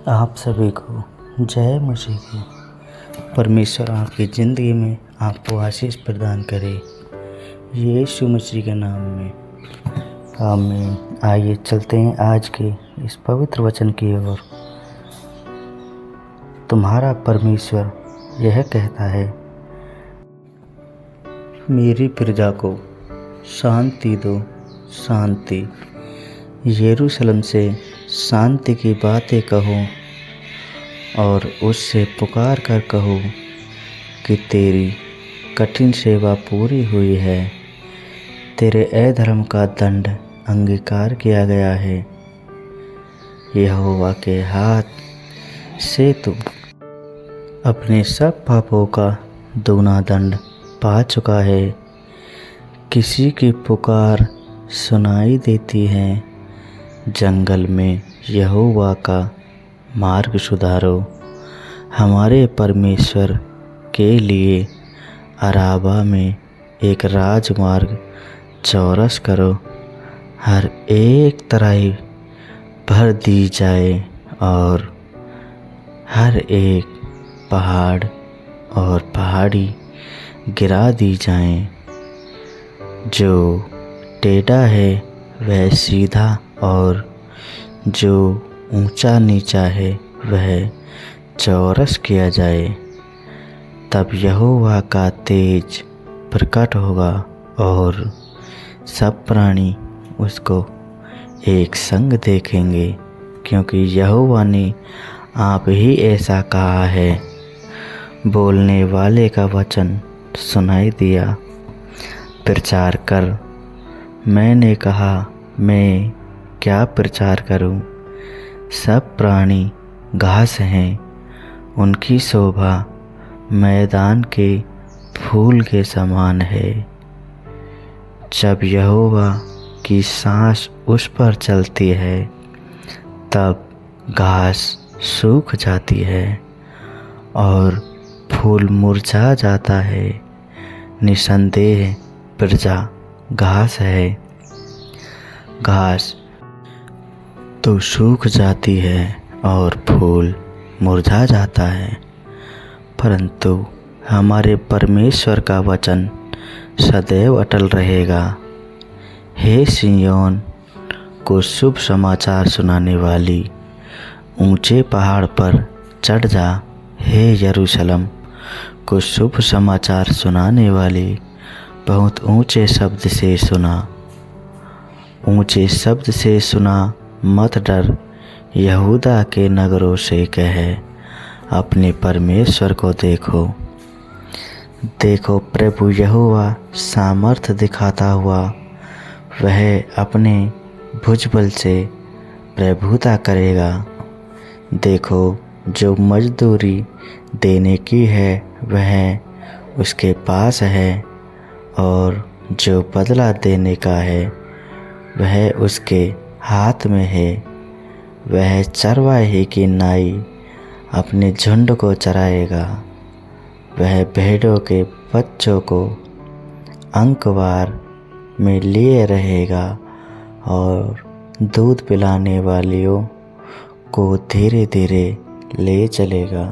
आप सभी को जय मसीह की। परमेश्वर आपकी ज़िंदगी में आपको आशीष प्रदान करे, यीशु मसीह के नाम में आमीन। आइए चलते हैं आज के इस पवित्र वचन की ओर। तुम्हारा परमेश्वर यह कहता है, मेरी प्रजा को शांति दो, शांति। यरूशलेम से शांति की बातें कहो और उससे पुकार कर कहो कि तेरी कठिन सेवा पूरी हुई है, तेरे अधर्म का दंड अंगीकार किया गया है। यहोवा के हाथ से तू अपने सब पापों का दुगना दंड पा चुका है। किसी की पुकार सुनाई देती है, जंगल में यहोवा का मार्ग सुधारो। हमारे परमेश्वर के लिए अराबा में एक राजमार्ग चौरस करो, हर एक तराई भर दी जाए और हर एक पहाड़ और पहाड़ी गिरा दी जाएं। जो टेढ़ा है वह सीधा और जो ऊंचा नीचा है वह चौरस किया जाए। तब यहोवा का तेज प्रकट होगा और सब प्राणी उसको एक संग देखेंगे, क्योंकि यहोवा ने आप ही ऐसा कहा है। बोलने वाले का वचन सुनाई दिया, प्रचार कर। मैंने कहा, मैं क्या प्रचार करूं? सब प्राणी घास हैं, उनकी शोभा मैदान के फूल के समान है। जब यहोवा की सांस उस पर चलती है तब घास सूख जाती है और फूल मुरझा जाता है। निसंदेह प्रजा घास है, घास तो सूख जाती है और फूल मुरझा जाता है, परंतु हमारे परमेश्वर का वचन सदैव अटल रहेगा। हे सिय्योन को शुभ समाचार सुनाने वाली, ऊंचे पहाड़ पर चढ़ जा। हे यरूशलेम को शुभ समाचार सुनाने वाली, बहुत ऊंचे शब्द से सुना, ऊंचे शब्द से सुना, मत डर। यहूदा के नगरों से कहे, अपने परमेश्वर को देखो। देखो, प्रभु यहोवा सामर्थ दिखाता हुआ, वह अपने भुजबल से प्रभुता करेगा। देखो, जो मजदूरी देने की है वह उसके पास है, और जो बदला देने का है वह उसके हाथ में है। वह चरवाहे की नाई अपने झुंड को चराएगा। वह भेड़ों के बच्चों को अंकवार में लिए रहेगा और दूध पिलाने वालियों को धीरे धीरे ले चलेगा।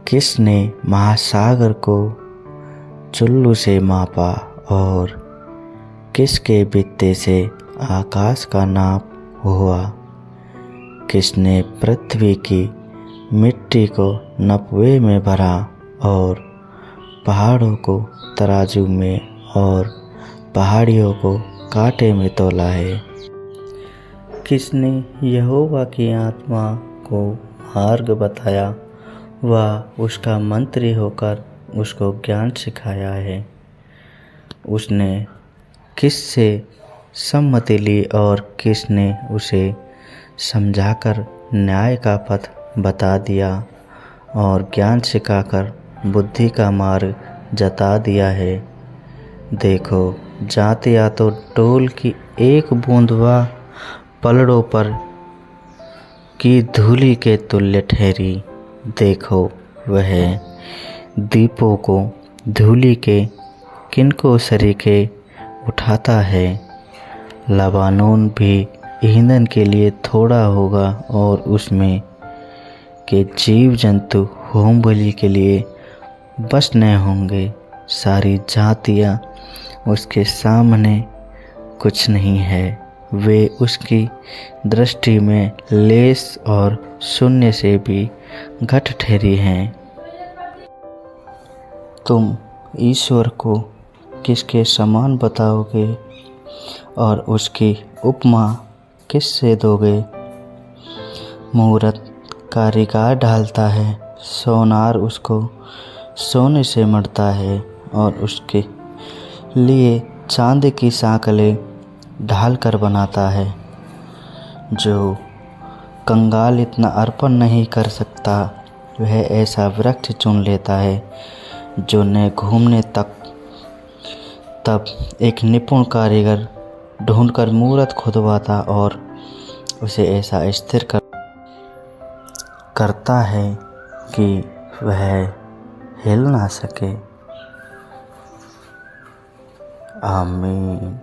किसने महासागर को चुल्लू से मापा और किसके बित्ते से आकाश का नाप हुआ? किसने पृथ्वी की मिट्टी को नपवे में भरा और पहाड़ों को तराजू में और पहाड़ियों को कांटे में तोला है? किसने यहोवा की आत्मा को मार्ग बताया व उसका मंत्री होकर उसको ज्ञान सिखाया है? उसने किससे सम्मति ली और किसने उसे समझाकर न्याय का पथ बता दिया और ज्ञान सिखाकर बुद्धि का मार्ग जता दिया है? देखो, जातियाँ तो डोल की एक बूंदवा पलड़ों पर की धूलि के तुल्य ठहरी। देखो, वह दीपों को धूलि के किनको सरीखे उठाता है। लबानोन भी ईंधन के लिए थोड़ा होगा और उसमें के जीव जंतु होम बलि के लिए बस न होंगे। सारी जातियाँ उसके सामने कुछ नहीं है, वे उसकी दृष्टि में लेस और शून्य से भी घट ठहरी हैं। तुम ईश्वर को किसके समान बताओगे और उसकी उपमा किससे दोगे? मुहूर्त कारीगर ढालता है, सोनार उसको सोने से मढ़ता है और उसके लिए चांदी की सांकलें ढाल कर बनाता है। जो कंगाल इतना अर्पण नहीं कर सकता, वह ऐसा वृक्ष चुन लेता है जो न घूमने तब एक निपुण कारीगर ढूंढकर मूर्त खुदवाता और उसे ऐसा स्थिर करता है कि वह हिल ना सके। आमीन।